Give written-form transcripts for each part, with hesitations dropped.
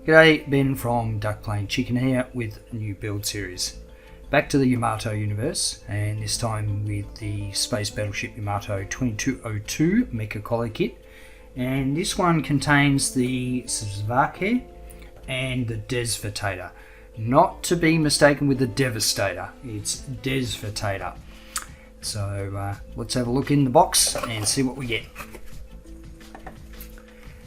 G'day, Ben from Duck Plain Chicken here with a new build series. Back to the Yamato universe, and this time with the Space Battleship Yamato 2202 Mecha Colle kit. And this one contains the Czvarke and the Desvatator. Not to be mistaken with the Devastator, it's Desvatator. So let's have a look in the box and see what we get.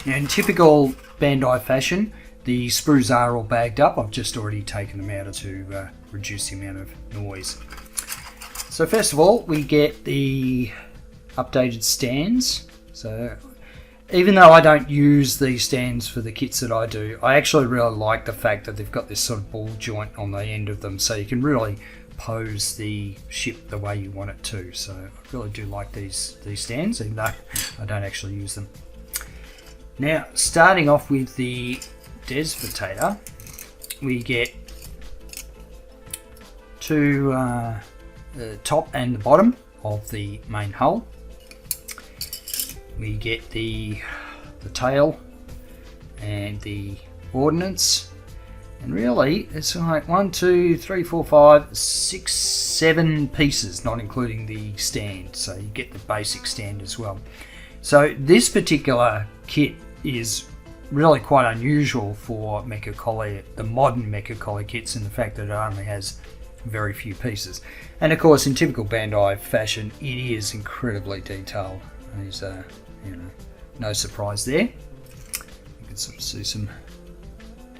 Now, in typical Bandai fashion, the sprues are all bagged up. I've just already taken them out to reduce the amount of noise. So first of all, we get the updated stands. So even though I don't use these stands for the kits that I do, I actually really like the fact that they've got this sort of ball joint on the end of them, so you can really pose the ship the way you want it to. So I really do like these stands, even though I don't actually use them. Now, starting off with the Desvatator, we get the top and the bottom of the main hull. We get the tail and the ordnance, and really it's like 1, 2, 3, 4, 5, 6, 7 pieces, not including the stand. So you get the basic stand as well. So this particular kit is really quite unusual for Mecha Colle, the modern Mecha Colle kits, in the fact that it only has very few pieces. And of course, in typical Bandai fashion, it is incredibly detailed. There's no surprise there. You can sort of see some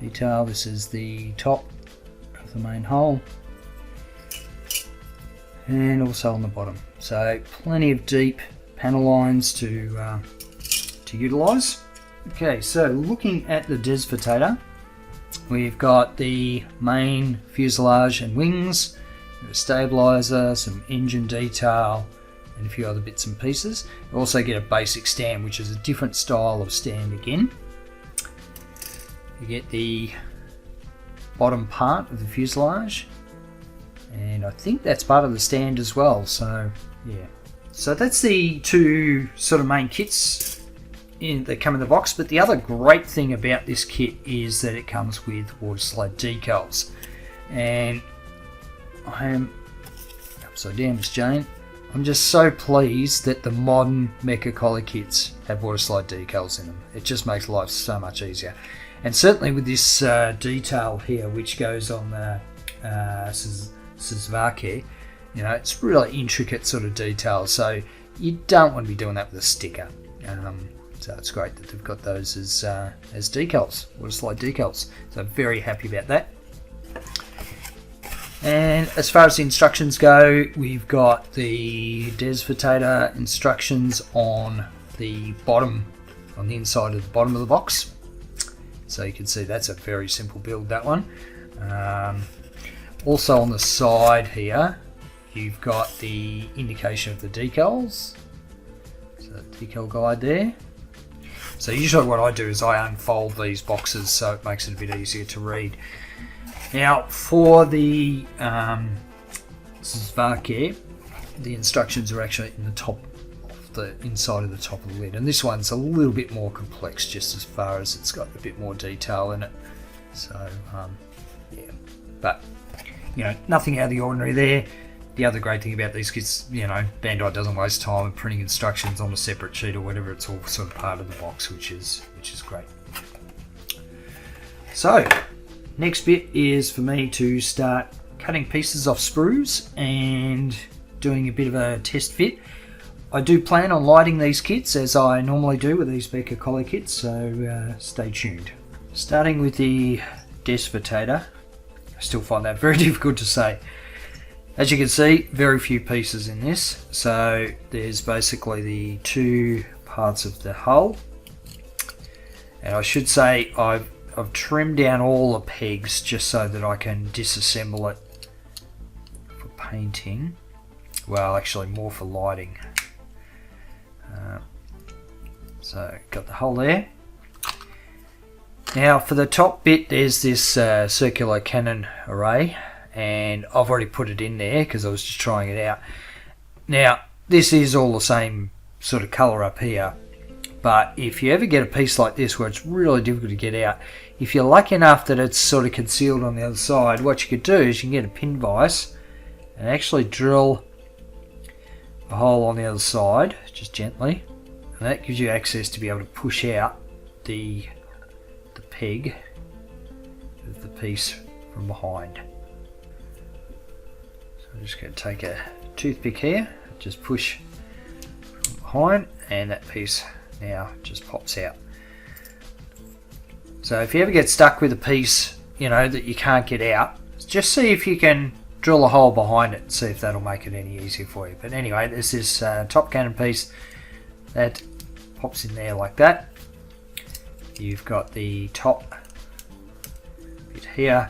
detail. This is the top of the main hull, and also on the bottom. So plenty of deep panel lines to utilise. Okay, so looking at the Desvatator, we've got the main fuselage and wings, a stabiliser, some engine detail, and a few other bits and pieces. You also get a basic stand, which is a different style of stand again. You get the bottom part of the fuselage, and I think that's part of the stand as well. So yeah, so that's the two sort of main kits that come in the box. But the other great thing about this kit is that it comes with water slide decals, and I am upside down, Miss Jane. I'm just so pleased that the modern Mecha Colle kits have water slide decals in them. It just makes life so much easier. And certainly with this detail here, which goes on the Czvarke, it's really intricate sort of detail. So you don't want to be doing that with a sticker. So it's great that they've got those as decals, water slide decals. So I'm very happy about that. And as far as the instructions go, we've got the Desvatator instructions on the bottom, on the inside of the bottom of the box. So you can see that's a very simple build, that one. Also on the side here, you've got the indication of the decals. So decal guide there. So usually what I do is I unfold these boxes so it makes it a bit easier to read. Now for the Czvarke, the instructions are actually in the top of the inside of the top of the lid, and this one's a little bit more complex, just as far as it's got a bit more detail in it. So yeah, but nothing out of the ordinary there. The other great thing about these kits, Bandai doesn't waste time printing instructions on a separate sheet or whatever. It's all sort of part of the box, which is great. So next bit is for me to start cutting pieces off sprues and doing a bit of a test fit. I do plan on lighting these kits as I normally do with these Mecha Colle kits, so stay tuned. Starting with the Desvatator, I still find that very difficult to say. As you can see, very few pieces in this. So there's basically the two parts of the hull, and I should say I've trimmed down all the pegs just so that I can disassemble it for painting. Well, actually more for lighting. So got the hull there. Now for the top bit, there's this circular cannon array, and I've already put it in there because I was just trying it out. Now this is all the same sort of colour up here, But if you ever get a piece like this where it's really difficult to get out, if you're lucky enough that it's sort of concealed on the other side, what you could do is you can get a pin vise and actually drill a hole on the other side, just gently, and that gives you access to be able to push out the peg of the piece from behind. So I'm just going to take a toothpick here, just push from behind, and that piece now just pops out. So if you ever get stuck with a piece, you know, that you can't get out, just see if you can drill a hole behind it and see if that'll make it any easier for you. But anyway, there's this top cannon piece that pops in there like that. You've got the top bit here,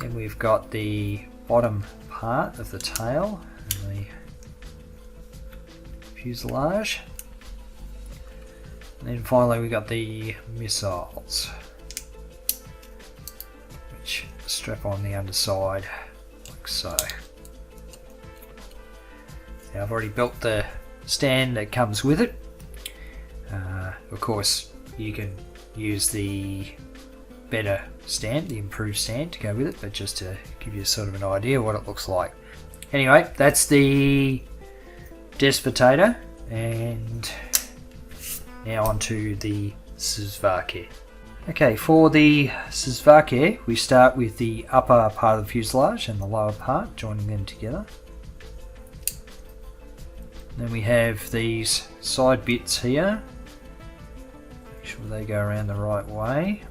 and we've got the bottom part of the tail and the fuselage. And then finally we got the missiles, which strap on the underside like so. Now I've already built the stand that comes with it. Of course you can use the better stand, the improved stand to go with it, but just to give you sort of an idea what it looks like. Anyway, that's the Desvatator, and now onto the Czvarke. Okay, for the Czvarke we start with the upper part of the fuselage and the lower part, joining them together. Then we have these side bits here. Make sure they go around the right way.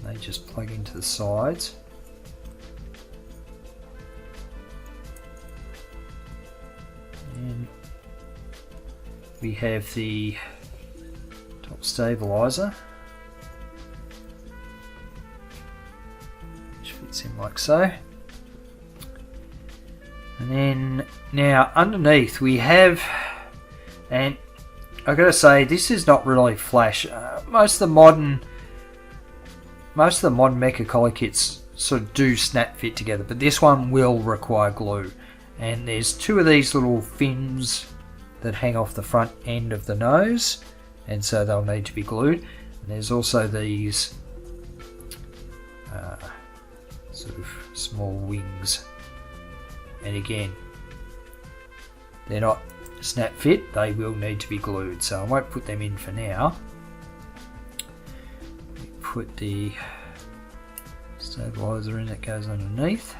They just plug into the sides. And we have the top stabilizer, which fits in like so. And then now underneath we have, and I've got to say this is not really flash. Most of the modern Mecha Colle kits sort of do snap fit together, but this one will require glue. And there's two of these little fins that hang off the front end of the nose, and so they'll need to be glued. And there's also these sort of small wings, and again they're not snap fit, they will need to be glued, so I won't put them in for now. Put the stabilizer in that goes underneath,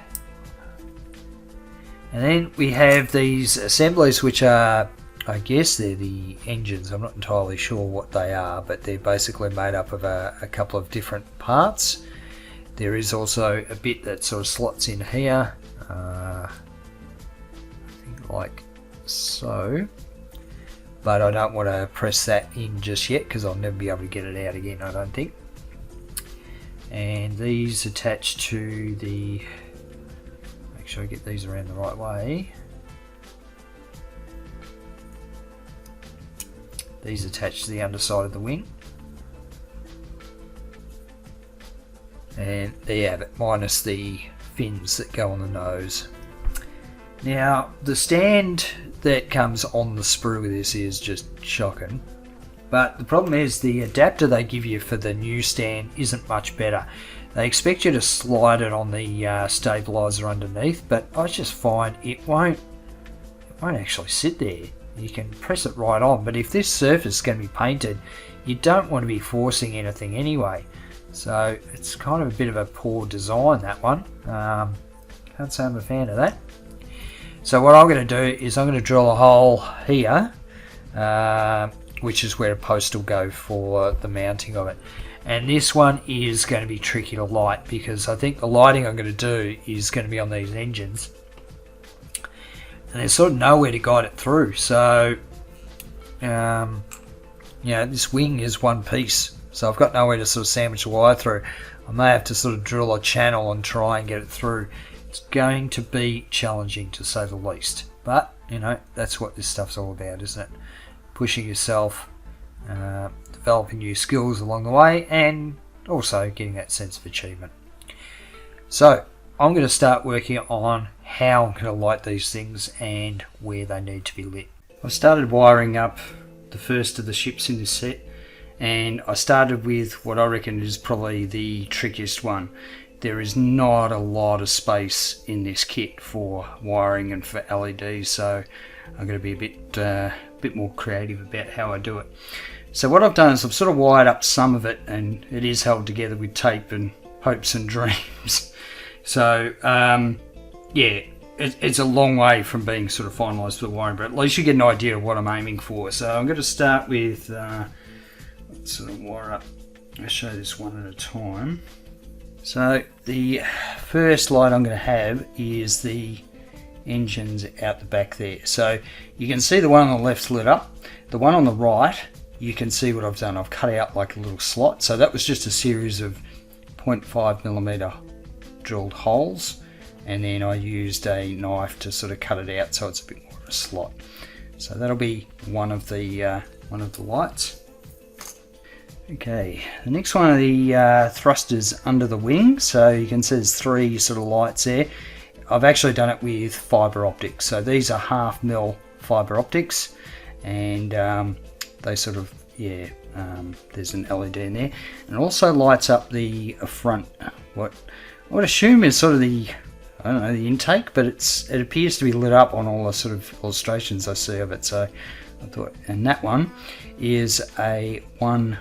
and then we have these assemblies which are, I guess they're the engines. I'm not entirely sure what they are, but they're basically made up of a couple of different parts. There is also a bit that sort of slots in here, I think like so, but I don't want to press that in just yet because I'll never be able to get it out again, I don't think. And these attach to the, make sure I get these around the right way. These attach to the underside of the wing, and there you have it, minus the fins that go on the nose. Now the stand that comes on the sprue with this is just shocking, but the problem is the adapter they give you for the new stand isn't much better. They expect you to slide it on the stabilizer underneath, but I just find it won't actually sit there. You can press it right on, but if this surface is going to be painted, you don't want to be forcing anything anyway. So it's kind of a bit of a poor design, that one. Can't say I'm a fan of that. So what I'm going to do is I'm going to drill a hole here, which is where a post will go for the mounting of it. And this one is going to be tricky to light, because I think the lighting I'm going to do is going to be on these engines. And there's sort of nowhere to guide it through, so this wing is one piece, so I've got nowhere to sort of sandwich the wire through. I may have to sort of drill a channel and try and get it through. It's going to be challenging, to say the least, but you know, that's what this stuff's all about, isn't it? Pushing yourself, developing new skills along the way, and also getting that sense of achievement. So I'm going to start working on how I'm going to light these things and where they need to be lit. I started wiring up the first of the ships in this set, and I started with what I reckon is probably the trickiest one. There is not a lot of space in this kit for wiring and for LEDs, so I'm going to be a bit more creative about how I do it. So what I've done is I've sort of wired up some of it, and it is held together with tape and hopes and dreams. So yeah, it's a long way from being sort of finalised for the wiring, but at least you get an idea of what I'm aiming for. So I'm going to start with, let's sort of wire up, I'll show this one at a time. So the first light I'm going to have is the engines out the back there. So you can see the one on the left's lit up. The one on the right, you can see what I've done. I've cut out like a little slot. So that was just a series of 0.5mm drilled holes, and then I used a knife to sort of cut it out so it's a bit more of a slot. So that'll be one of the lights. Okay, the next one are the thrusters under the wing. So you can see there's 3 sort of lights there. I've actually done it with fibre optics. So these are 1/2 mil fibre optics, and they sort of, yeah, there's an LED in there, and it also lights up the front, what I would assume is sort of the, I don't know, the intake, but it appears to be lit up on all the sort of illustrations I see of it. So I thought, and that one is a 1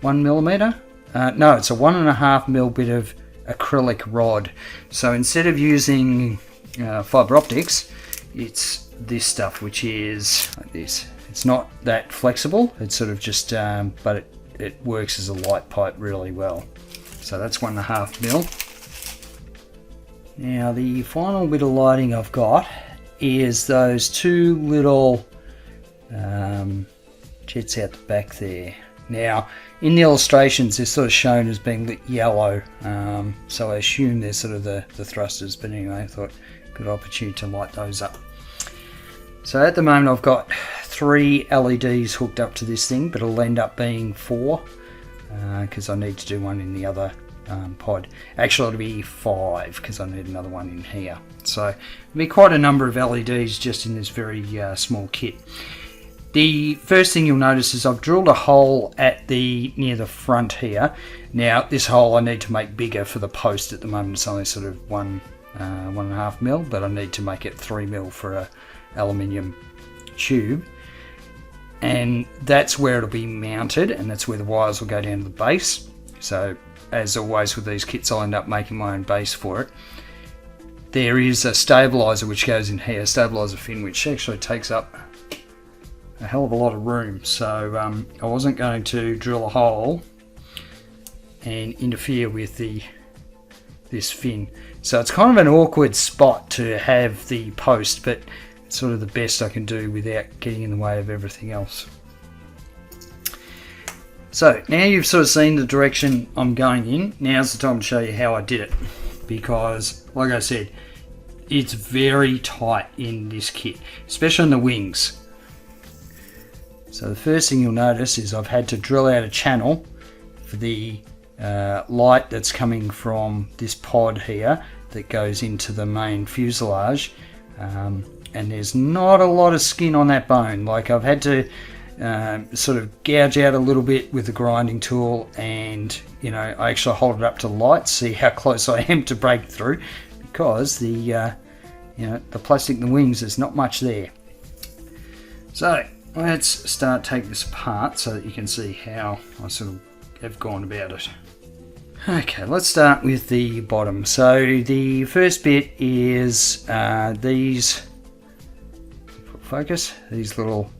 millimeter. No, it's a 1.5 mil bit of acrylic rod. So instead of using fibre optics, it's this stuff, which is like this. It's not that flexible. It's sort of just, but it works as a light pipe really well. So that's 1.5 mil. Now the final bit of lighting I've got is those 2 little jets out the back there. Now in the illustrations they're sort of shown as being lit yellow, so I assume they're sort of the thrusters, but anyway, I thought good opportunity to light those up. So at the moment I've got 3 LEDs hooked up to this thing, but it'll end up being 4 because I need to do one in the other pod. Actually it'll be 5 because I need another one in here. So it'll be quite a number of LEDs just in this very small kit. The first thing you'll notice is I've drilled a hole at near the front here. Now this hole I need to make bigger for the post. At the moment it's only sort of 1.5 mil, but I need to make it 3 mil for a aluminium tube, and that's where it'll be mounted, and that's where the wires will go down to the base. So as always with these kits, I'll end up making my own base for it. There is a stabilizer which goes in here, stabilizer fin, which actually takes up a hell of a lot of room. So I wasn't going to drill a hole and interfere with this fin. So it's kind of an awkward spot to have the post, but it's sort of the best I can do without getting in the way of everything else. So now you've sort of seen the direction I'm going in. Now's the time to show you how I did it, because like I said, it's very tight in this kit, especially in the wings. So the first thing you'll notice is I've had to drill out a channel for the light that's coming from this pod here that goes into the main fuselage, and there's not a lot of skin on that bone. Like I've had to sort of gouge out a little bit with the grinding tool, and you know, I actually hold it up to light, see how close I am to break through, because the you know, the plastic in the wings, there's not much there. So let's start taking this apart so that you can see how I sort of have gone about it. Okay, let's start with the bottom. So the first bit is these, focus, these little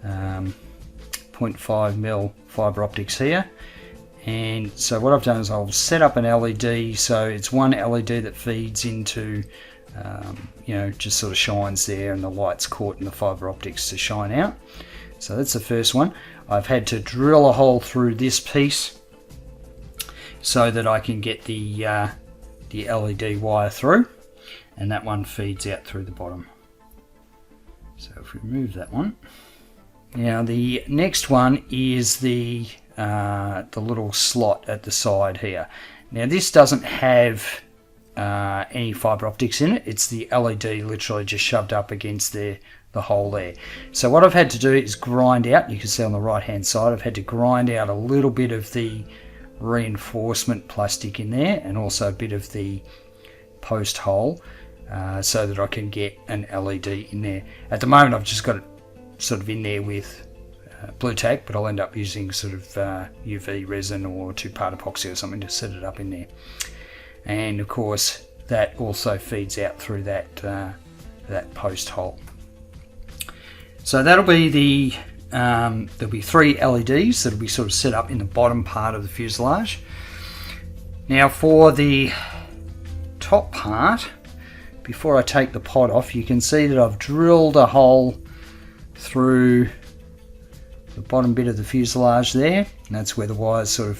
0.5mm fibre optics here. And so what I've done is I'll set up an LED, so it's one LED that feeds into, you know, just sort of shines there, and the light's caught in the fibre optics to shine out. So that's the first one. I've had to drill a hole through this piece so that I can get the LED wire through, and that one feeds out through the bottom. So if we remove that one. Now the next one is the little slot at the side here. Now this doesn't have any fibre optics in it. It's the LED literally just shoved up against the the hole there. So what I've had to do is grind out, you can see on the right hand side, I've had to grind out a little bit of the reinforcement plastic in there and also a bit of the post hole so that I can get an LED in there. At the moment I've just got it sort of in there with blue tack, but I'll end up using sort of UV resin or 2-part epoxy or something to set it up in there. And of course that also feeds out through that that post hole. So that'll be the there'll be 3 LEDs that'll be sort of set up in the bottom part of the fuselage. Now for the top part, before I take the pod off, you can see that I've drilled a hole through the bottom bit of the fuselage there, and that's where the wires sort of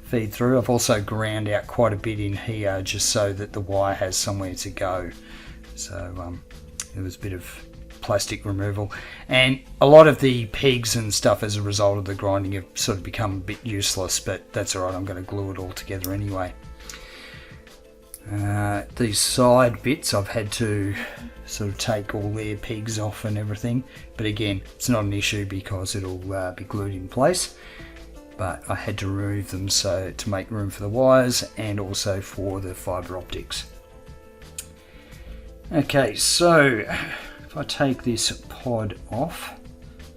feed through. I've also ground out quite a bit in here just so that the wire has somewhere to go. So there was a bit of plastic removal, and a lot of the pegs and stuff as a result of the grinding have sort of become a bit useless, but that's alright, I'm going to glue it all together anyway. These side bits I've had to sort of take all their pegs off and everything, but again it's not an issue because it'll be glued in place, but I had to remove them so to make room for the wires and also for the fibre optics. Okay, so if I take this pod off,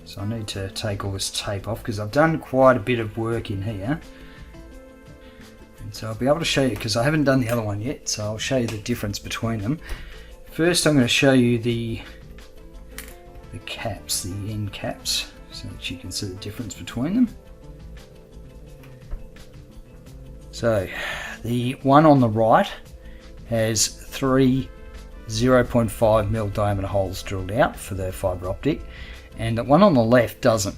so I need to take all this tape off because I've done quite a bit of work in here. And so I'll be able to show you, because I haven't done the other one yet, so I'll show you the difference between them. First I'm going to show you the caps, the end caps, so that you can see the difference between them. So the one on the right has 3 0.5mm diameter holes drilled out for the fibre optic, and the one on the left doesn't.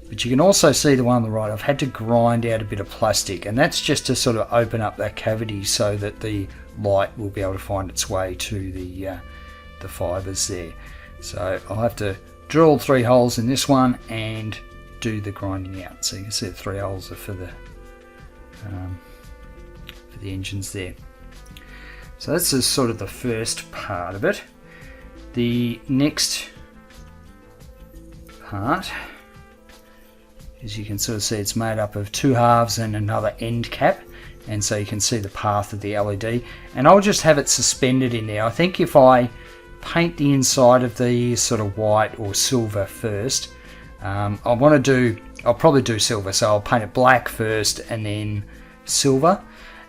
But you can also see the one on the right, I've had to grind out a bit of plastic, and that's just to sort of open up that cavity so that the light will be able to find its way to the fibres there. So I'll have to drill 3 holes in this one and do the grinding out. So you can see the 3 holes are for the engines there. So this is sort of the first part of it. The next part, as you can sort of see, it's made up of 2 halves and another end cap, and so you can see the path of the LED, and I'll just have it suspended in there. I think if I paint the inside of the sort of white or silver first, I'll probably do silver, so I'll paint it black first and then silver,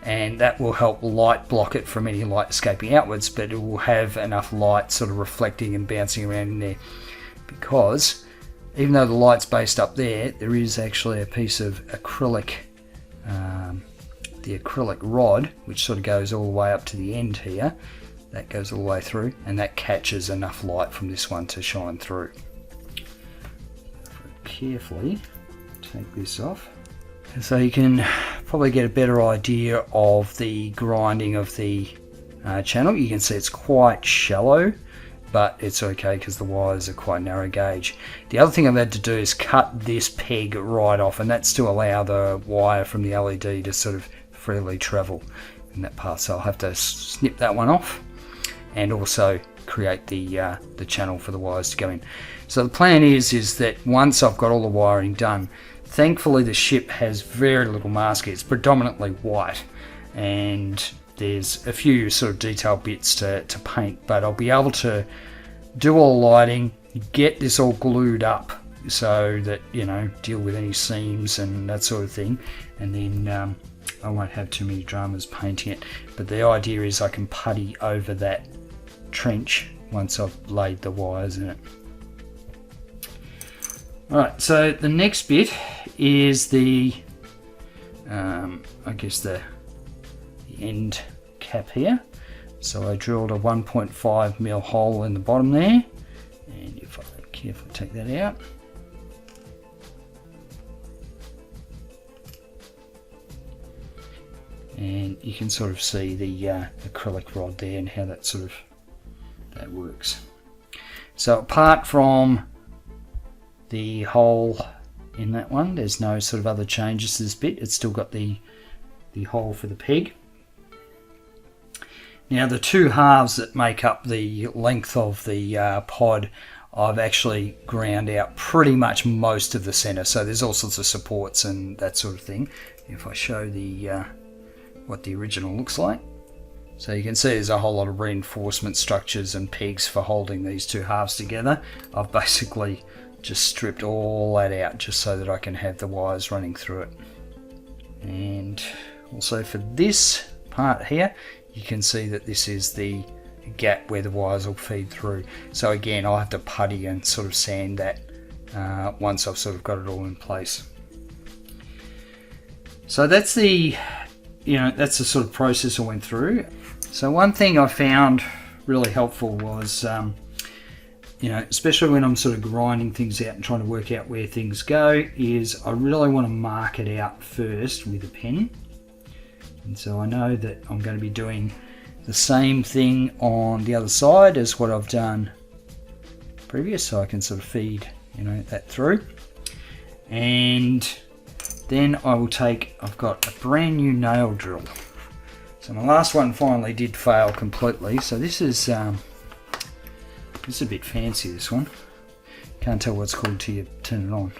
and that will help light block it from any light escaping outwards, but it will have enough light sort of reflecting and bouncing around in there, because even though the light's based up there, there is actually a piece of acrylic, the acrylic rod, which sort of goes all the way up to the end here. That goes all the way through, and that catches enough light from this one to shine through. Carefully take this off. So you can probably get a better idea of the grinding of the channel. You can see it's quite shallow, but it's okay because the wires are quite narrow gauge. The other thing I've had to do is cut this peg right off, and that's to allow the wire from the LED to sort of freely travel in that path. So I'll have to snip that one off and also create the channel for the wires to go in. So the plan is that once I've got all the wiring done, thankfully the ship has very little masking. It's predominantly white, and there's a few sort of detailed bits to paint, but I'll be able to do all the lighting, get this all glued up so that, you know, deal with any seams and that sort of thing, and then I won't have too many dramas painting it. But the idea is I can putty over that trench once I've laid the wires in it. Alright, so the next bit is the I guess the end cap here. So I drilled a 1.5mm hole in the bottom there, and if I carefully take that out, and you can sort of see the acrylic rod there and how that sort of works. So apart from the hole in that one, there's no sort of other changes to this bit. It's still got the hole for the peg. Now the 2 halves that make up the length of the pod, I've actually ground out pretty much most of the center. So there's all sorts of supports and that sort of thing. If I show the what the original looks like. So you can see there's a whole lot of reinforcement structures and pegs for holding these two halves together. I've basically just stripped all that out just so that I can have the wires running through it. And also for this part here, you can see that this is the gap where the wires will feed through. So again, I'll have to putty and sort of sand that once I've sort of got it all in place. So that's the that's the sort of process I went through. So one thing I found really helpful was, especially when I'm sort of grinding things out and trying to work out where things go, is I really want to mark it out first with a pen. And so I know that I'm going to be doing the same thing on the other side as what I've done previous, so I can sort of feed that through. And then I will I've got a brand new nail drill. So my last one finally did fail completely. So this is a bit fancy, this one. Can't tell what it's called till you turn it on.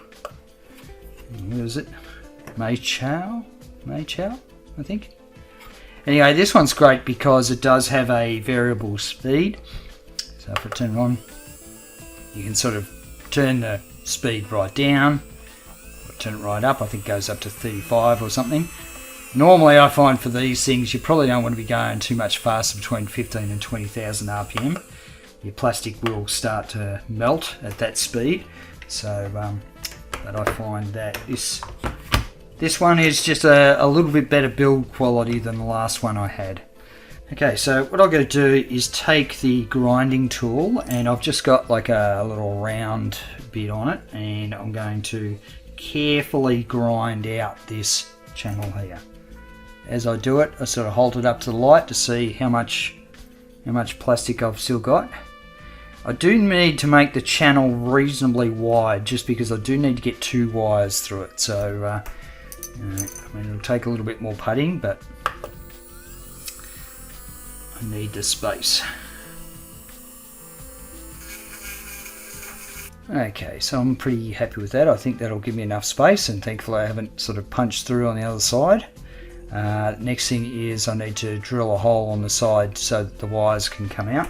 What is it? Mecha, I think. Anyway, this one's great because it does have a variable speed. So if I turn it on, you can sort of turn the speed right down. If I turn it right up, I think it goes up to 35 or something. Normally I find for these things you probably don't want to be going too much faster, between 15 and 20,000 RPM. Your plastic will start to melt at that speed. So but I find that this one is just a little bit better build quality than the last one I had. Okay, so what I'm going to do is take the grinding tool, and I've just got like a little round bit on it, and I'm going to carefully grind out this channel here. As I do it, I sort of hold it up to the light to see how much plastic I've still got. I do need to make the channel reasonably wide, just because I do need to get 2 wires through it. So it'll take a little bit more putting, but I need the space. Okay, so I'm pretty happy with that. I think that'll give me enough space, and thankfully I haven't sort of punched through on the other side. Next thing is I need to drill a hole on the side so that the wires can come out.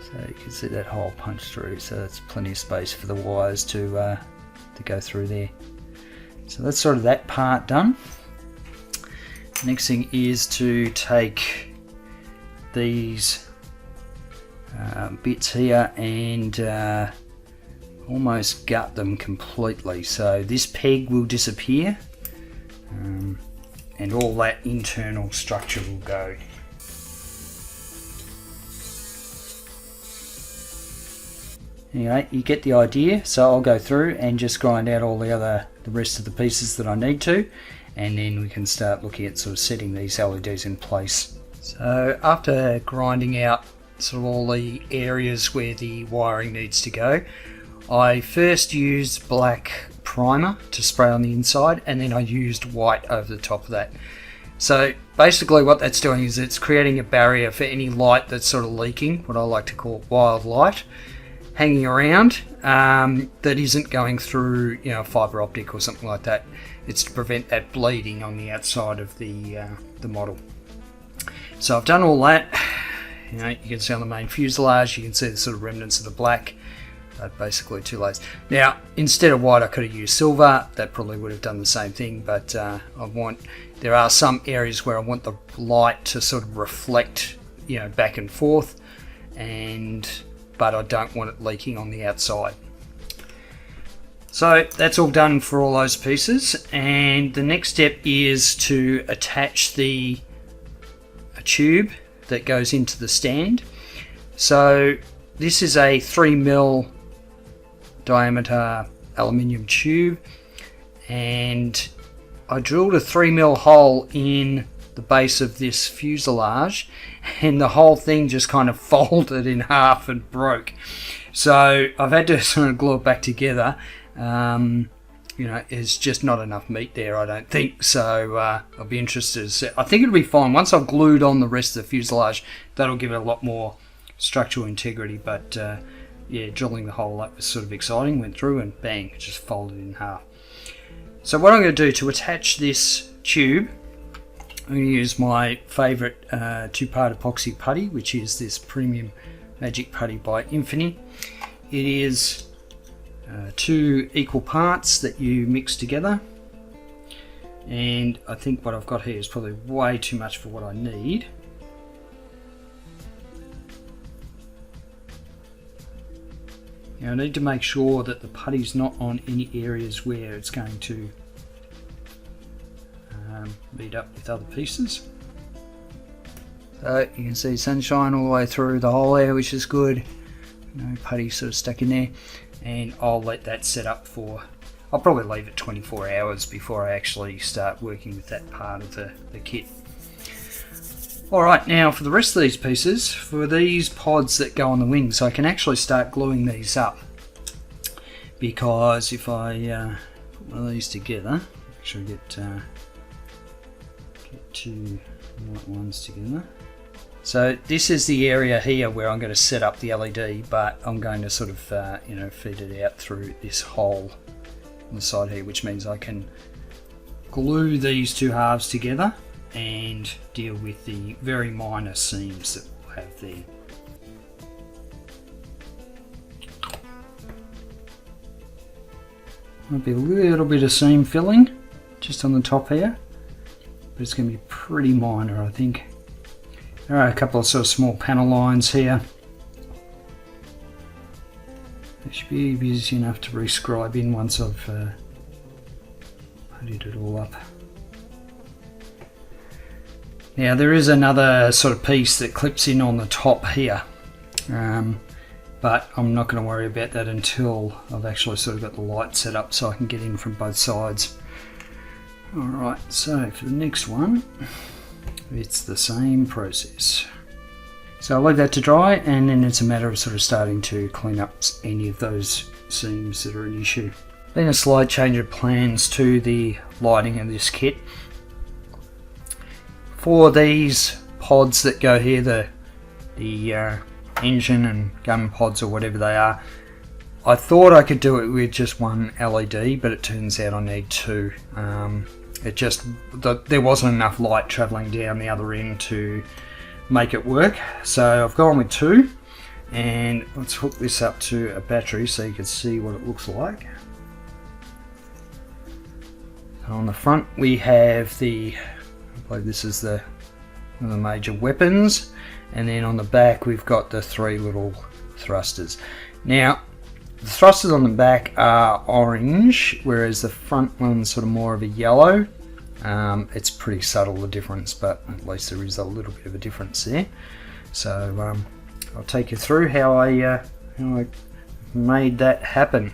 So you can see that hole punched through, so that's plenty of space for the wires to go through there. So that's sort of that part done. Next thing is to take these bits here and almost gut them completely. So this peg will disappear, and all that internal structure will go. Anyway, you get the idea. So I'll go through and just grind out all the rest of the pieces that I need to, and then we can start looking at sort of setting these LEDs in place. So after grinding out sort of all the areas where the wiring needs to go, I first used black primer to spray on the inside, and then I used white over the top of that. So basically what that's doing is it's creating a barrier for any light that's sort of leaking, what I like to call wild light, hanging around, that isn't going through fibre optic or something like that. It's to prevent that bleeding on the outside of the model. So I've done all that. You can see on the main fuselage, you can see the sort of remnants of the black. Basically 2 layers. Now, instead of white, I could have used silver. That probably would have done the same thing, but there are some areas where I want the light to sort of reflect, back and forth, but I don't want it leaking on the outside. So that's all done for all those pieces, and the next step is to attach a tube that goes into the stand. So this is a 3mm diameter aluminium tube, and I drilled a 3mm hole in the base of this fuselage, and the whole thing just kind of folded in half and broke. So I've had to sort of glue it back together. There's just not enough meat there, I don't think. So I'll be interested to see. I think it'll be fine once I've glued on the rest of the fuselage. That'll give it a lot more structural integrity, but yeah, drilling the hole up was sort of exciting. Went through and bang, it just folded in half. So what I'm going to do to attach this tube, I'm going to use my favourite two-part epoxy putty, which is this premium magic putty by Infinity. It is 2 equal parts that you mix together, and I think what I've got here is probably way too much for what I need. Now I need to make sure that the putty's not on any areas where it's going to meet up with other pieces. So you can see sunshine all the way through the hole there, which is good. No putty sort of stuck in there, and I'll let that set up for, I'll probably leave it 24 hours before I actually start working with that part of the kit. Alright, now for the rest of these pieces, for these pods that go on the wings, I can actually start gluing these up, because if I put one of these together, actually get 2 white ones together. So this is the area here where I'm going to set up the LED, but I'm going to sort of feed it out through this hole on the side here, which means I can glue these 2 halves together and deal with the very minor seams that we'll have there. Might be a little bit of seam filling just on the top here, but it's going to be pretty minor, I think. There are a couple of sort of small panel lines here. They should be easy enough to rescribe in once I've puttied it all up. Now there is another sort of piece that clips in on the top here, but I'm not going to worry about that until I've actually sort of got the light set up so I can get in from both sides. Alright, so for the next one, it's the same process. So I'll leave that to dry, and then it's a matter of sort of starting to clean up any of those seams that are an issue. Then a slight change of plans to the lighting of this kit. For these pods that go here, the engine and gun pods or whatever they are, I thought I could do it with just 1 LED, but it turns out I need 2. There wasn't enough light travelling down the other end to make it work, so I've gone with 2, and let's hook this up to a battery so you can see what it looks like. So on the front we have I believe this is one of the major weapons, and then on the back we've got the 3 little thrusters. Now the thrusters on the back are orange, whereas the front one's sort of more of a yellow. It's pretty subtle, the difference, but at least there is a little bit of a difference there. So I'll take you through how I made that happen.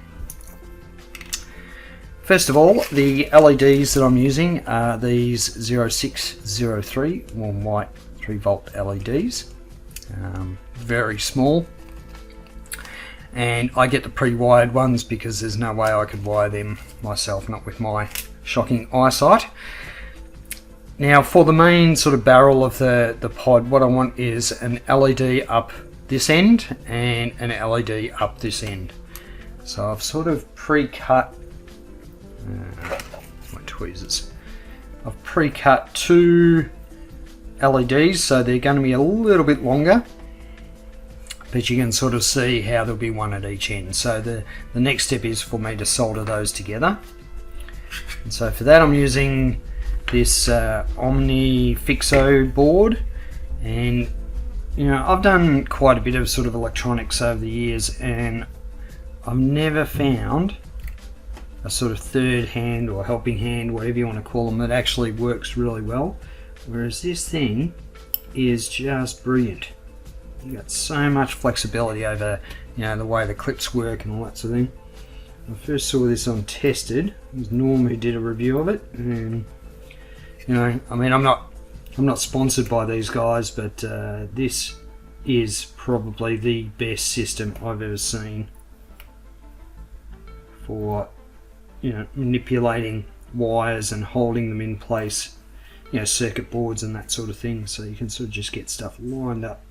First of all, the LEDs that I'm using are these 0603 warm white 3-volt LEDs. Very small. And I get the pre-wired ones because there's no way I could wire them myself, not with my shocking eyesight. Now for the main sort of barrel of the pod, what I want is an LED up this end and an LED up this end. So I've sort of pre-cut my tweezers. I've pre-cut 2 LEDs, so they're going to be a little bit longer, but you can sort of see how there'll be 1 at each end. So the next step is for me to solder those together. And so for that I'm using this Omni Fixo board, and I've done quite a bit of sort of electronics over the years, and I've never found a sort of third hand or helping hand, whatever you want to call them, that actually works really well, whereas this thing is just brilliant. You've got so much flexibility over the way the clips work and all that sort of thing. I first saw this on Tested. It was Norm who did a review of it, and I mean, I'm not sponsored by these guys, but this is probably the best system I've ever seen for manipulating wires and holding them in place, circuit boards and that sort of thing, so you can sort of just get stuff lined up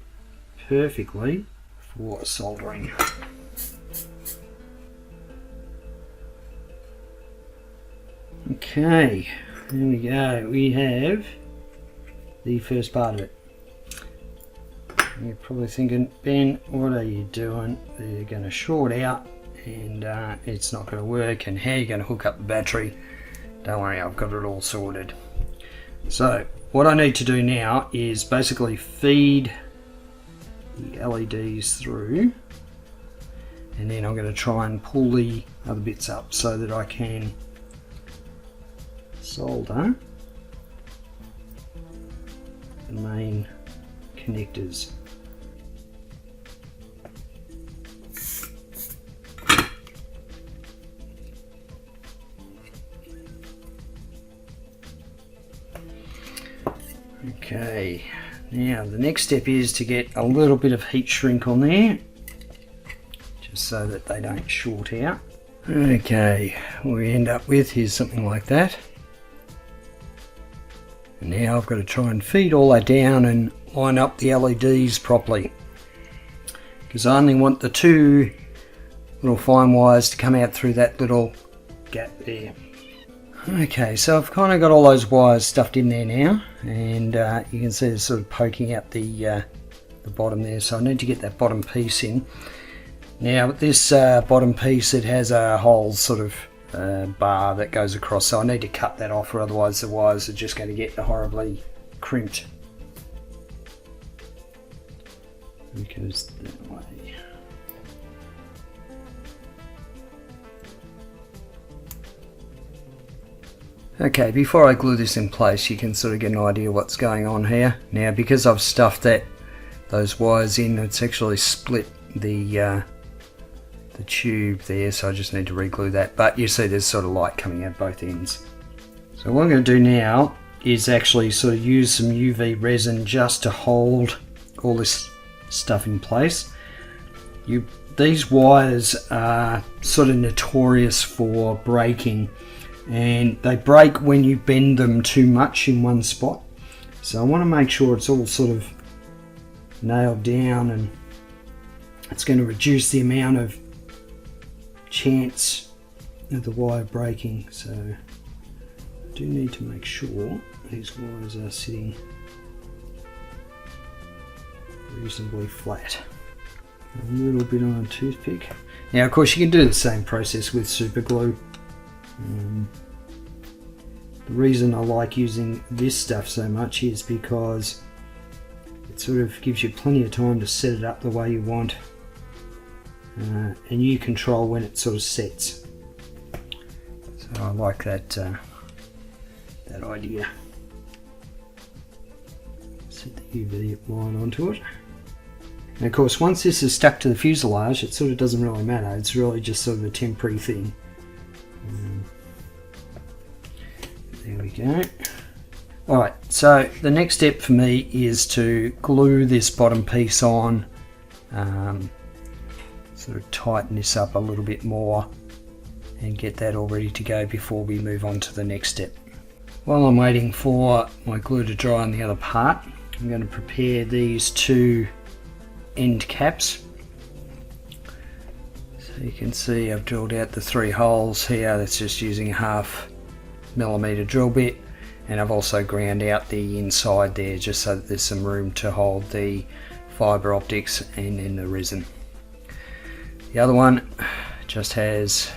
perfectly for soldering. Okay, there we go. We have the first part of it. You're probably thinking, Ben, what are you doing? They're going to short out and it's not going to work, and how are you going to hook up the battery? Don't worry, I've got it all sorted. So what I need to do now is basically feed the LEDs through, and then I'm going to try and pull the other bits up so that I can solder the main connectors. Okay, now the next step is to get a little bit of heat shrink on there, just so that they don't short out. Okay, what we end up with is something like that. And now I've got to try and feed all that down and line up the LEDs properly, because I only want the two little fine wires to come out through that little gap there. Okay, so I've kind of got all those wires stuffed in there now, and you can see it's sort of poking out the bottom there, so I need to get that bottom piece in. Now this bottom piece, it has a whole sort of bar that goes across, so I need to cut that off, or otherwise the wires are just going to get horribly crimped. It goes that way. Okay, before I glue this in place, you can sort of get an idea what's going on here. Now, because I've stuffed those wires in, it's actually split the tube there, so I just need to re-glue that. But you see there's sort of light coming out both ends. So what I'm going to do now is actually sort of use some UV resin just to hold all this stuff in place. These wires are sort of notorious for breaking, and they break when you bend them too much in one spot. So I want to make sure it's all sort of nailed down, and it's going to reduce the amount of chance of the wire breaking. So I do need to make sure these wires are sitting reasonably flat. A little bit on a toothpick. Now of course you can do the same process with super glue. The reason I like using this stuff so much is because it sort of gives you plenty of time to set it up the way you want, and you control when it sort of sets. So I like that idea. Set the UV line onto it. And of course once this is stuck to the fuselage, it sort of doesn't really matter, it's really just sort of a temporary thing. There we go. Alright, so the next step for me is to glue this bottom piece on, sort of tighten this up a little bit more and get that all ready to go before we move on to the next step. While I'm waiting for my glue to dry on the other part, I'm going to prepare these two end caps. So you can see I've drilled out the 3 holes here. That's just using a 1/2 millimeter drill bit, and I've also ground out the inside there just so that there's some room to hold the fibre optics and then the resin. The other one just has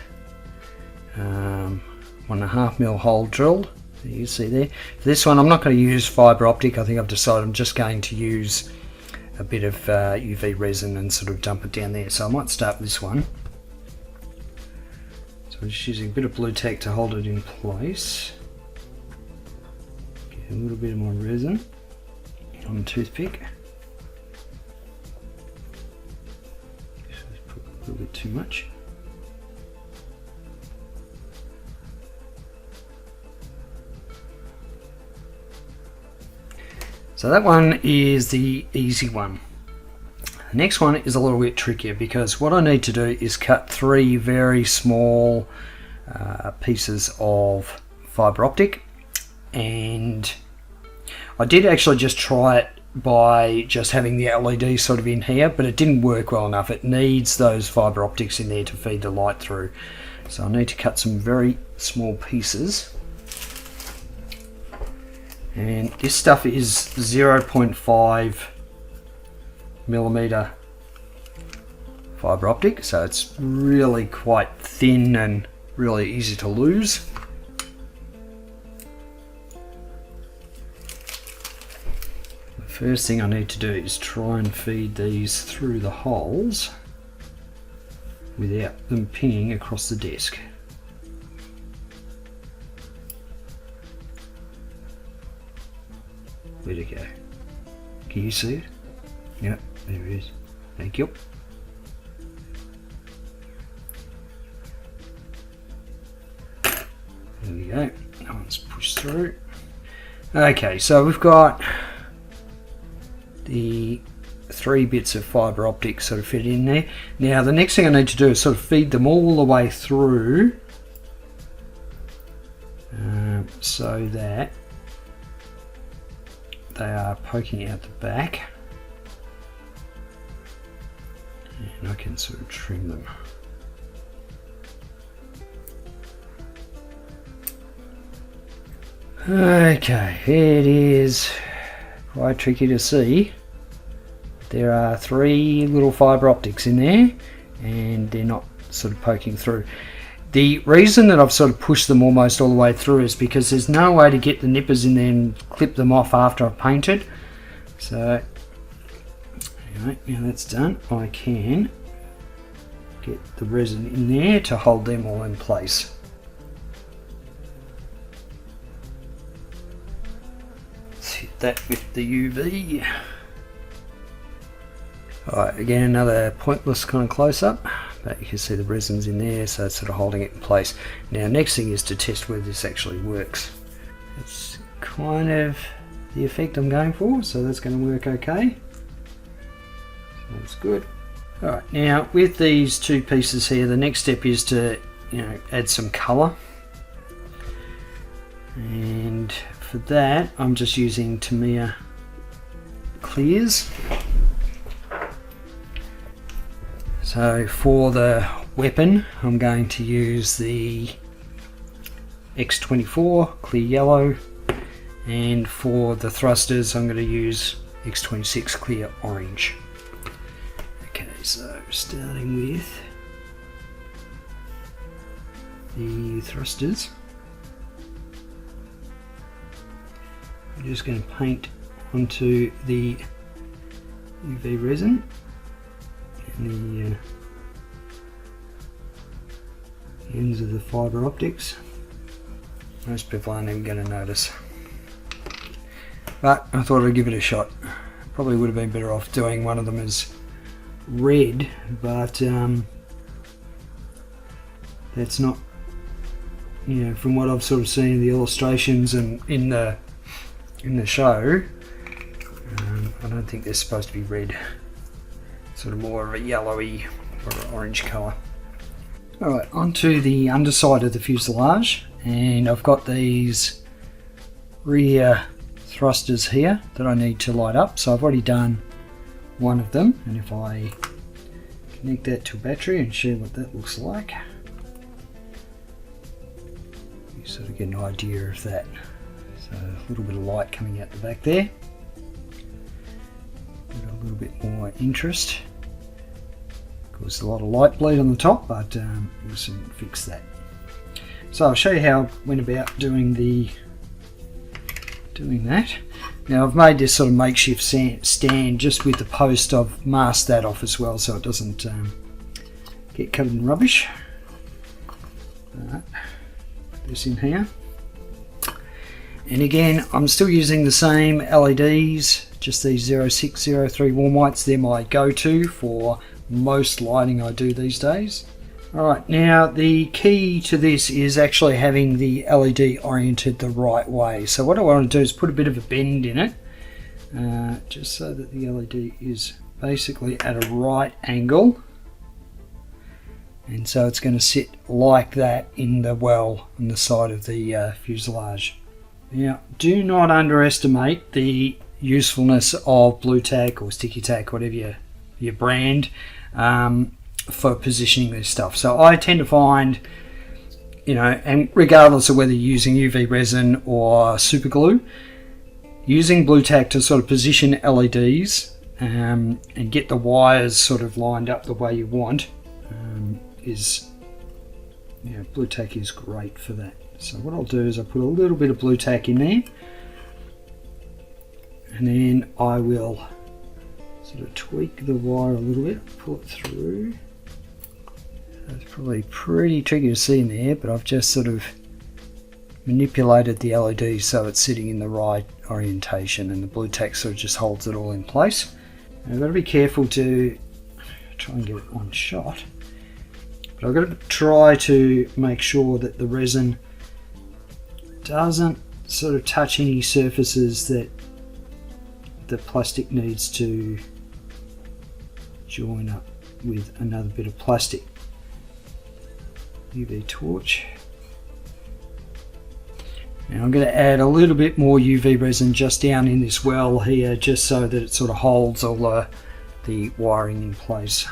1.5 mil hole drilled. You see there. For this one I'm not going to use fibre optic. I think I've decided I'm just going to use a bit of UV resin and sort of dump it down there. So I might start with this one. So I'm just using a bit of blue tack to hold it in place. Get a little bit of my resin on the toothpick. Just put a little bit too much. So that one is the easy one. The next one is a little bit trickier, because what I need to do is cut 3 very small pieces of fibre optic, and I did actually just try it by just having the LED sort of in here, but it didn't work well enough. It needs those fibre optics in there to feed the light through. So I need to cut some very small pieces. And this stuff is 0.5 millimeter fibre optic, so it's really quite thin and really easy to lose. The first thing I need to do is try and feed these through the holes without them pinging across the desk. Where'd it go? Can you see it? Yep, there it is. Thank you. There we go. That one's pushed through. Okay, so we've got the 3 bits of fibre optic sort of fit in there. Now the next thing I need to do is sort of feed them all the way through so that they are poking out the back, and I can sort of trim them. Okay, it is quite tricky to see. There are 3 little fibre optics in there and they're not sort of poking through. The reason that I've sort of pushed them almost all the way through is because there's no way to get the nippers in there and clip them off after I've painted. So anyway, now that's done, I can get the resin in there to hold them all in place. Let's hit that with the UV. Alright, again another pointless kind of close-up, but you can see the resin's in there, so it's sort of holding it in place. Now next thing is to test whether this actually works. It's kind of the effect I'm going for, so that's going to work okay. So that's good. Alright, now with these 2 pieces here, the next step is to add some colour. And for that I'm just using Tamiya clears. So for the weapon I'm going to use the X24 clear yellow, and for the thrusters I'm going to use X26 clear orange. Okay, so starting with the thrusters, I'm just going to paint onto the UV resin and the ends of the fibre optics. Most people aren't even going to notice, but I thought I'd give it a shot. Probably would have been better off doing one of them as red, but that's not, from what I've sort of seen in the illustrations and in the show, I don't think they're supposed to be red. Sort of more of a yellowy or orange colour. Alright, onto the underside of the fuselage, and I've got these rear thrusters here that I need to light up. So I've already done one of them, and if I connect that to a battery and show what that looks like, you sort of get an idea of that. So a little bit of light coming out the back there, a little bit more interest. Of course, a lot of light bleed on the top, but we'll soon fix that. So I'll show you how I went about doing that. Now I've made this sort of makeshift stand just with the post. I've masked that off as well so it doesn't get covered in rubbish. Put this in here. And again, I'm still using the same LEDs, just these 0603 warm whites. They're my go-to for most lighting I do these days. Alright, now the key to this is actually having the LED oriented the right way. So what I want to do is put a bit of a bend in it, just so that the LED is basically at a right angle. And so it's going to sit like that in the well on the side of the fuselage. Now, do not underestimate the usefulness of blue tack or sticky tack, whatever your brand, for positioning this stuff. So I tend to find, and regardless of whether you're using UV resin or super glue, using blue tack to sort of position LEDs and get the wires sort of lined up the way you want blue tack is great for that. So what I'll do is I'll put a little bit of blue tack in there, and then I will sort of tweak the wire a little bit, pull it through. It's probably pretty tricky to see in there, but I've just sort of manipulated the LED so it's sitting in the right orientation, and the blue tack sort of just holds it all in place. Now, I've got to be careful to try and get it on shot, but I've got to try to make sure that the resin doesn't sort of touch any surfaces that the plastic needs to join up with another bit of plastic. UV torch. Now I'm going to add a little bit more UV resin just down in this well here, just so that it sort of holds all the wiring in place.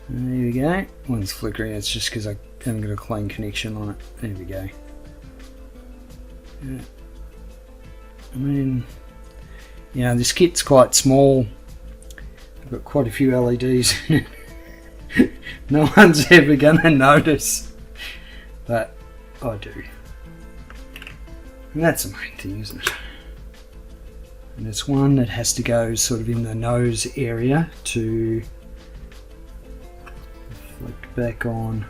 And there we go. One's flickering, it's just because I haven't got a clean connection on it. There we go. Yeah. I mean, this kit's quite small. I've got quite a few LEDs. No one's ever going to notice, but I do. And that's the main thing, isn't it? And it's one that has to go sort of in the nose area to reflect back on.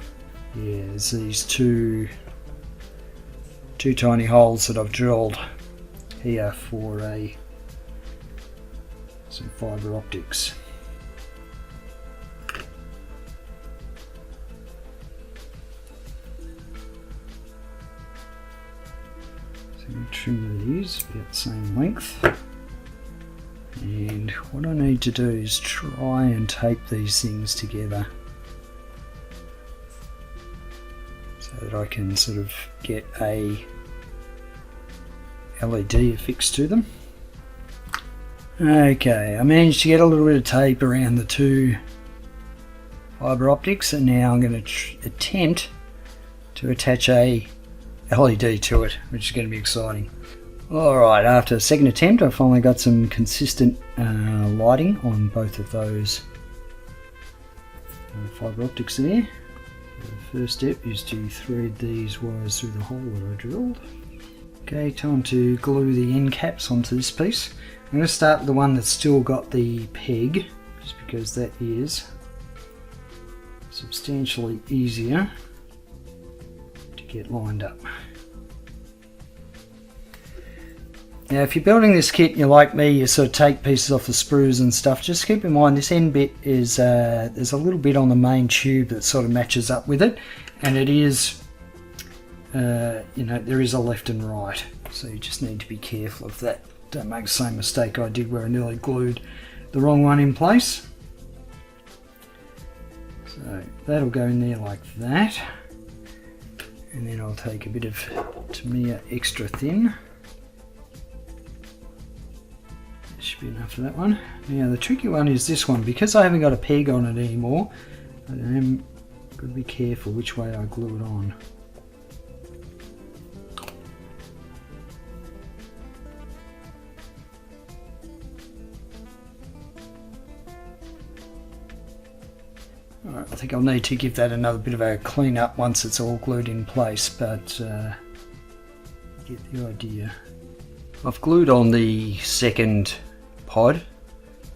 Yeah, there's these two tiny holes that I've drilled here for some fibre optics. So I'm going to trim these about the same length. And what I need to do is try and tape these things together so that I can sort of get a LED affixed to them. Okay, I managed to get a little bit of tape around the two fibre optics, and now I'm going to attempt to attach a LED to it, which is going to be exciting. Alright, after a second attempt I finally got some consistent lighting on both of those fibre optics there. The first step is to thread these wires through the hole that I drilled. Okay, time to glue the end caps onto this piece. I'm going to start with the one that's still got the peg, just because that is substantially easier to get lined up. Now if you're building this kit and you're like me, you sort of take pieces off the sprues and stuff, just keep in mind this end bit is, there's a little bit on the main tube that sort of matches up with it, and it is, there is a left and right, so you just need to be careful of that. Don't make the same mistake I did where I nearly glued the wrong one in place. So that'll go in there like that, and then I'll take a bit of Tamiya extra thin. Should be enough for that one. Now the tricky one is this one, because I haven't got a peg on it anymore. I am got to be careful which way I glue it on. Alright, I think I'll need to give that another bit of a clean up once it's all glued in place, but get the idea. I've glued on the second pod,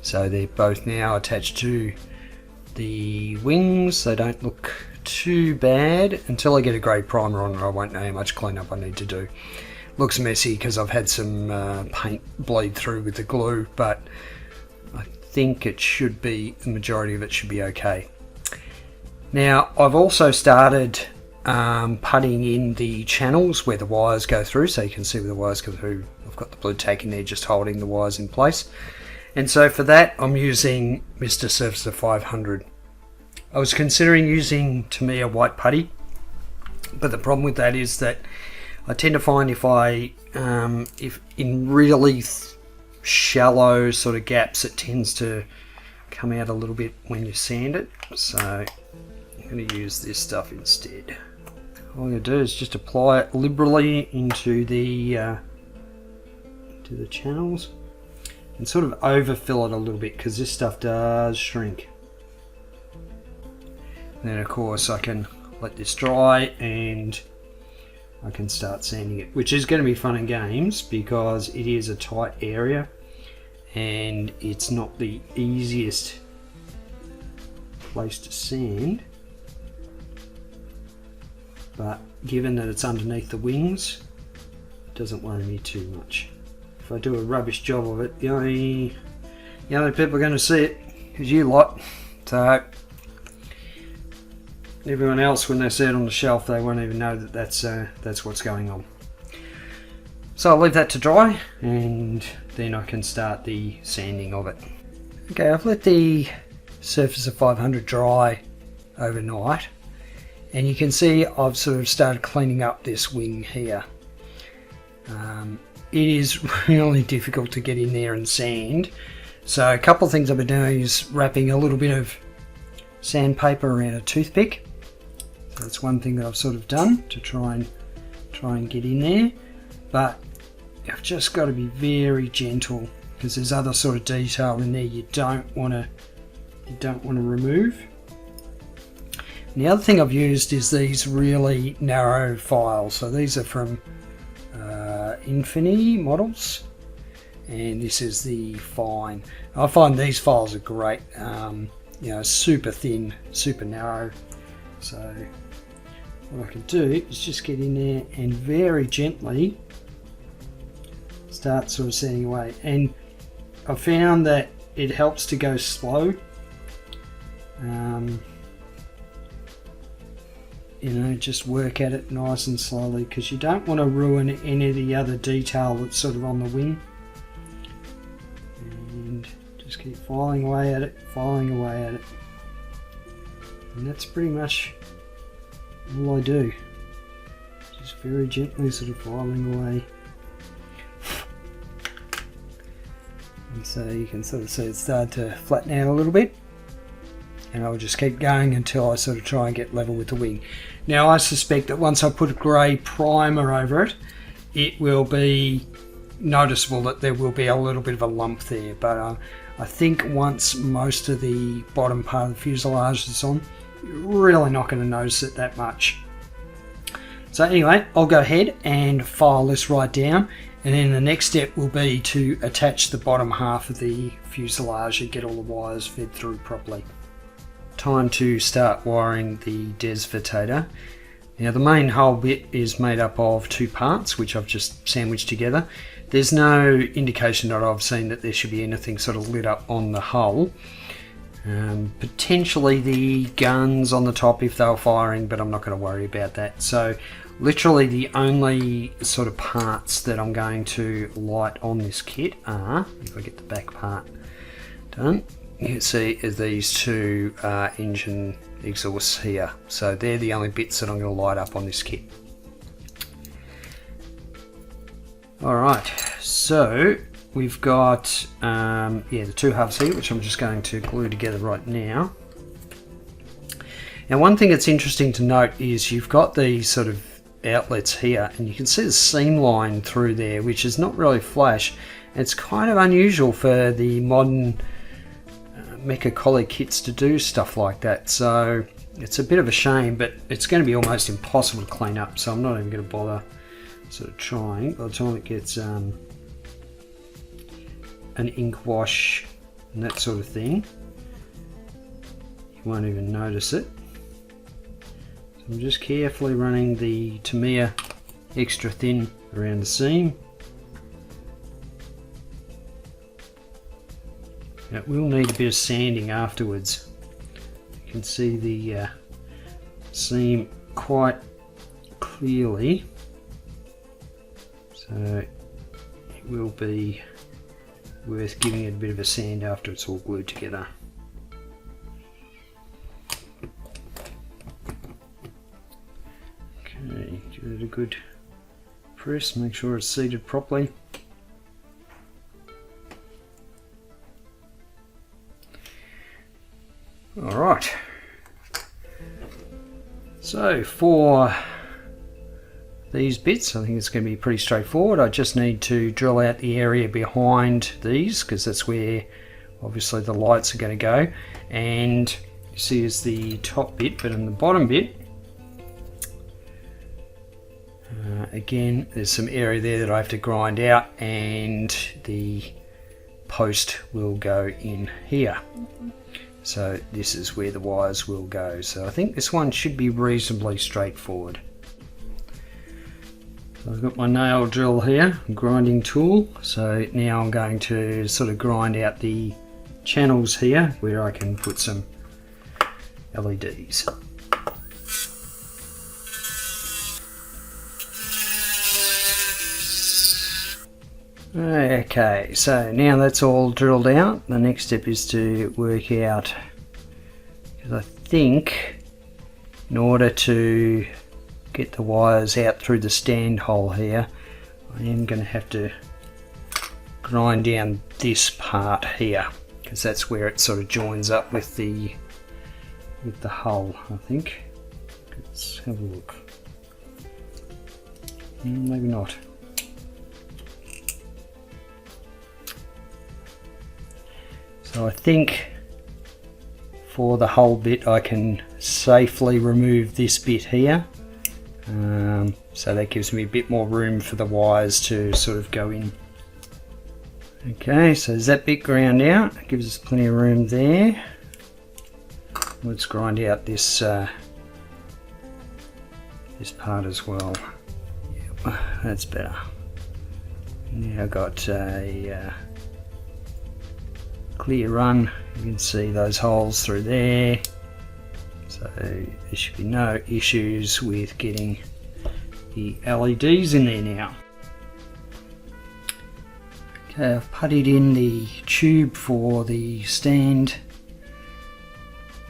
so they're both now attached to the wings. They don't look too bad. Until I get a grey primer on it, I won't know how much cleanup I need to do. Looks messy because I've had some paint bleed through with the glue, but I think it should be, the majority of it should be okay. Now I've also started putting in the channels where the wires go through, so you can see where the wires go through. I've got the blue tack in there just holding the wires in place, and so for that I'm using Mr. Surfacer 500. I was considering using Tamiya white putty, but the problem with that is that I tend to find if in really shallow sort of gaps, it tends to come out a little bit when you sand it. So I'm going to use this stuff instead. All I'm going to do is just apply it liberally into the channels and sort of overfill it a little bit, because this stuff does shrink. And then of course I can let this dry and I can start sanding it, which is going to be fun and games because it is a tight area and it's not the easiest place to sand, but given that it's underneath the wings, it doesn't worry me too much. If I do a rubbish job of it, the only people are going to see it is you lot. So everyone else, when they see it on the shelf, they won't even know that that's what's going on. So I'll leave that to dry and then I can start the sanding of it. Okay, I've let the Surface of 500 dry overnight, and you can see I've sort of started cleaning up this wing here. It is really difficult to get in there and sand, so a couple of things I've been doing is wrapping a little bit of sandpaper around a toothpick. So that's one thing that I've sort of done to try and get in there, but you've just got to be very gentle because there's other sort of detail in there you don't want to remove. And the other thing I've used is these really narrow files. So these are from Infinity models, and this is the fine. I find these files are great. You know, super thin, super narrow. So what I can do is just get in there and very gently start sort of sanding away. And I found that it helps to go slow. You know, just work at it nice and slowly, because you don't want to ruin any of the other detail that's sort of on the wing. And just keep filing away at it, and that's pretty much all I do. Just very gently sort of filing away. And so you can sort of see it start to flatten out a little bit. And I'll just keep going until I sort of try and get level with the wing. Now I suspect that once I put a grey primer over it, it will be noticeable that there will be a little bit of a lump there, but I think once most of the bottom part of the fuselage is on, you're really not going to notice it that much. So anyway, I'll go ahead and file this right down, and then the next step will be to attach the bottom half of the fuselage and get all the wires fed through properly. Time to start wiring the Desvatator. Now the main hull bit is made up of two parts, which I've just sandwiched together. There's no indication that I've seen that there should be anything sort of lit up on the hull. Potentially the guns on the top if they were firing, but I'm not going to worry about that. So literally the only sort of parts that I'm going to light on this kit are, if I get the back part done, you can see these two engine exhausts here. So they're the only bits that I'm going to light up on this kit. Alright, so we've got the two halves here, which I'm just going to glue together right now. Now one thing that's interesting to note is you've got these sort of outlets here, and you can see the seam line through there, which is not really flash. It's kind of unusual for the modern Mecha Colle kits to do stuff like that, so it's a bit of a shame, but it's going to be almost impossible to clean up, so I'm not even going to bother sort of trying. By the time it gets an ink wash and that sort of thing, you won't even notice it. So I'm just carefully running the Tamiya extra thin around the seam. It will need a bit of sanding afterwards. You can see the seam quite clearly, so it will be worth giving it a bit of a sand after it's all glued together. Okay, give it a good press, make sure it's seated properly. Alright, so for these bits I think it's going to be pretty straightforward. I just need to drill out the area behind these because that's where obviously the lights are going to go, and you see is the top bit, but in the bottom bit again there's some area there that I have to grind out, and the post will go in here. So this is where the wires will go. So I think this one should be reasonably straightforward. So I've got my nail drill here, grinding tool. So now I'm going to sort of grind out the channels here where I can put some LEDs. Okay, so now that's all drilled out, the next step is to work out, because I think in order to get the wires out through the stand hole here, I am going to have to grind down this part here, because that's where it sort of joins up with the hull, I think. Let's have a look. Maybe not. So I think for the whole bit I can safely remove this bit here, so that gives me a bit more room for the wires to sort of go in. Okay, so there's that bit ground out, it gives us plenty of room there. Let's grind out this this part as well. Yep, that's better. Now I've got a clear run, you can see those holes through there, so there should be no issues with getting the LEDs in there now. Okay, I've puttied in the tube for the stand,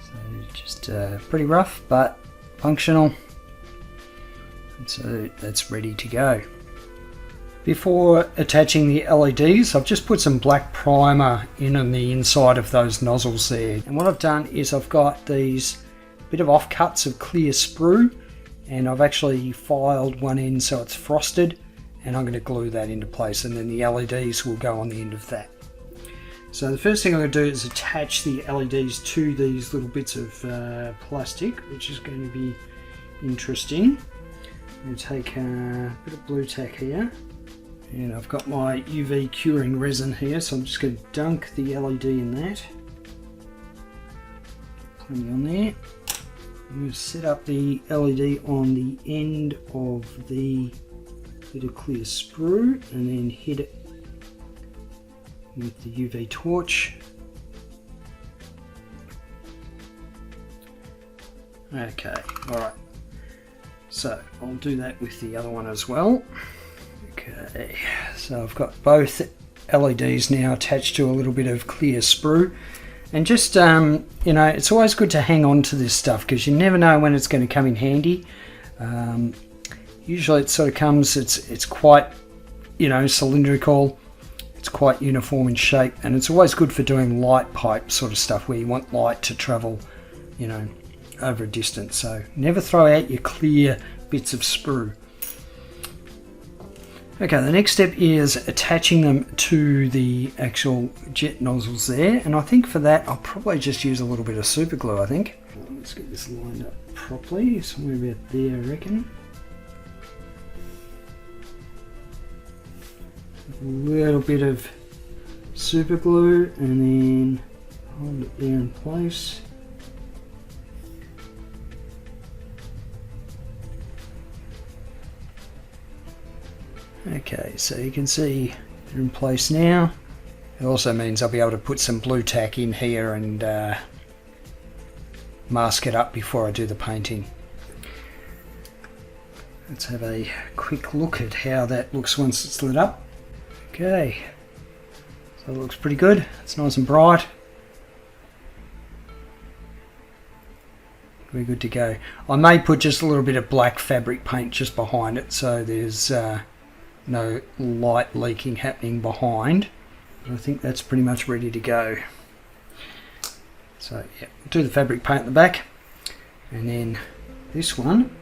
so just pretty rough but functional, and so that's ready to go. Before attaching the LEDs, I've just put some black primer in on the inside of those nozzles there. And what I've done is I've got these bit of offcuts of clear sprue, and I've actually filed one end so it's frosted, and I'm going to glue that into place, and then the LEDs will go on the end of that. So the first thing I'm going to do is attach the LEDs to these little bits of plastic, which is going to be interesting. I'm going to take a bit of blue tack here. And I've got my UV curing resin here, so I'm just going to dunk the LED in that. Plenty on there. I'm going to set up the LED on the end of the bit of clear sprue and then hit it with the UV torch. Okay, alright. So I'll do that with the other one as well. Okay, so I've got both LEDs now attached to a little bit of clear sprue, and just you know, it's always good to hang on to this stuff because you never know when it's going to come in handy. Usually it sort of comes, it's quite, you know, cylindrical, it's quite uniform in shape, and it's always good for doing light pipe sort of stuff where you want light to travel, you know, over a distance. So never throw out your clear bits of sprue. Okay, the next step is attaching them to the actual jet nozzles there, and I think for that I'll probably just use a little bit of super glue, I think. Let's get this lined up properly, somewhere about there I reckon. A little bit of super glue and then hold it there in place. Okay, so you can see they're in place now. It also means I'll be able to put some blue tack in here and mask it up before I do the painting. Let's have a quick look at how that looks once it's lit up. Okay, so it looks pretty good. It's nice and bright. Very good to go. I may put just a little bit of black fabric paint just behind it so there's no light leaking happening behind. But I think that's pretty much ready to go. So yeah, do the fabric paint at the back, and then this one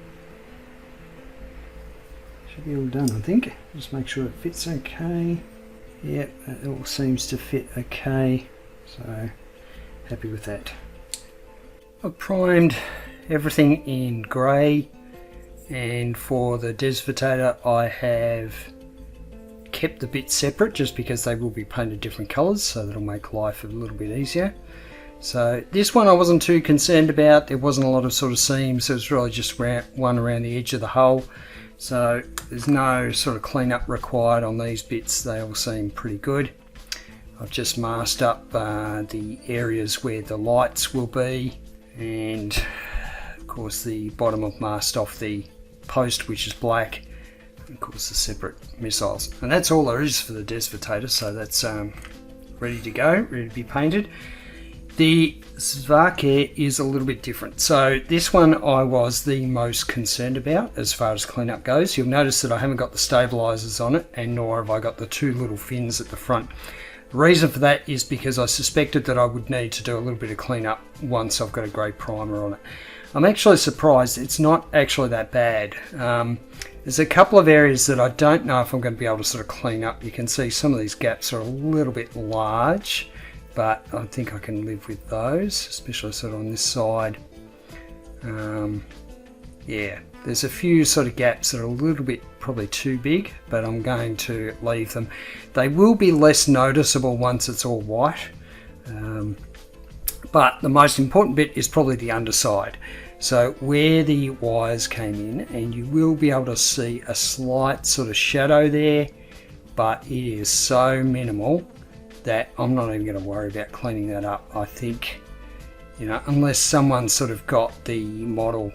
should be all done, I think. Just make sure it fits okay. Yep, it all seems to fit okay, so happy with that. I've primed everything in grey, and for the Desvatator I have kept the bits separate just because they will be painted different colours, so that'll make life a little bit easier. So this one I wasn't too concerned about. There wasn't a lot of sort of seams, so it's really just one around the edge of the hull. So there's no sort of cleanup required on these bits. They all seem pretty good. I've just masked up the areas where the lights will be, and of course the bottom I've masked off the post, which is black, and of course the separate missiles. And that's all there is for the Desvatator, so that's ready to go, ready to be painted. The Czvarke is a little bit different. So this one I was the most concerned about as far as cleanup goes. You'll notice that I haven't got the stabilizers on it, and nor have I got the two little fins at the front. The reason for that is because I suspected that I would need to do a little bit of cleanup once I've got a grey primer on it. I'm actually surprised it's not actually that bad. There's a couple of areas that I don't know if I'm going to be able to sort of clean up. You can see some of these gaps are a little bit large, but I think I can live with those, especially sort of on this side. Yeah, there's a few sort of gaps that are a little bit probably too big, but I'm going to leave them. They will be less noticeable once it's all white, but the most important bit is probably the underside. So where the wires came in, and you will be able to see a slight sort of shadow there, but it is so minimal that I'm not even going to worry about cleaning that up. I think, you know, unless someone sort of got the model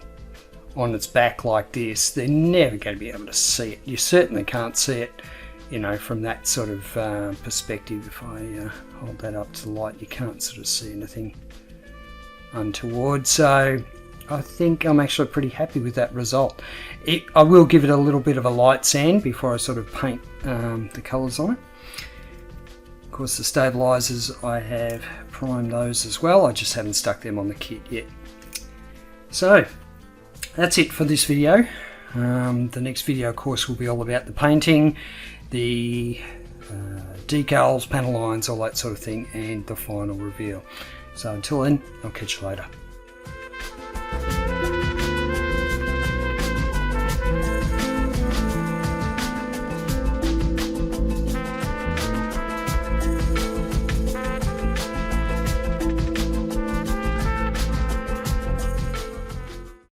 on its back like this, they're never going to be able to see it. You certainly can't see it, you know, from that sort of perspective. If I hold that up to the light, you can't sort of see anything untoward. So I think I'm actually pretty happy with that result. I will give it a little bit of a light sand before I sort of paint the colours on it. Of course, the stabilizers, I have primed those as well. I just haven't stuck them on the kit yet. So that's it for this video. The next video, of course, will be all about the painting, the decals, panel lines, all that sort of thing, and the final reveal. So until then, I'll catch you later.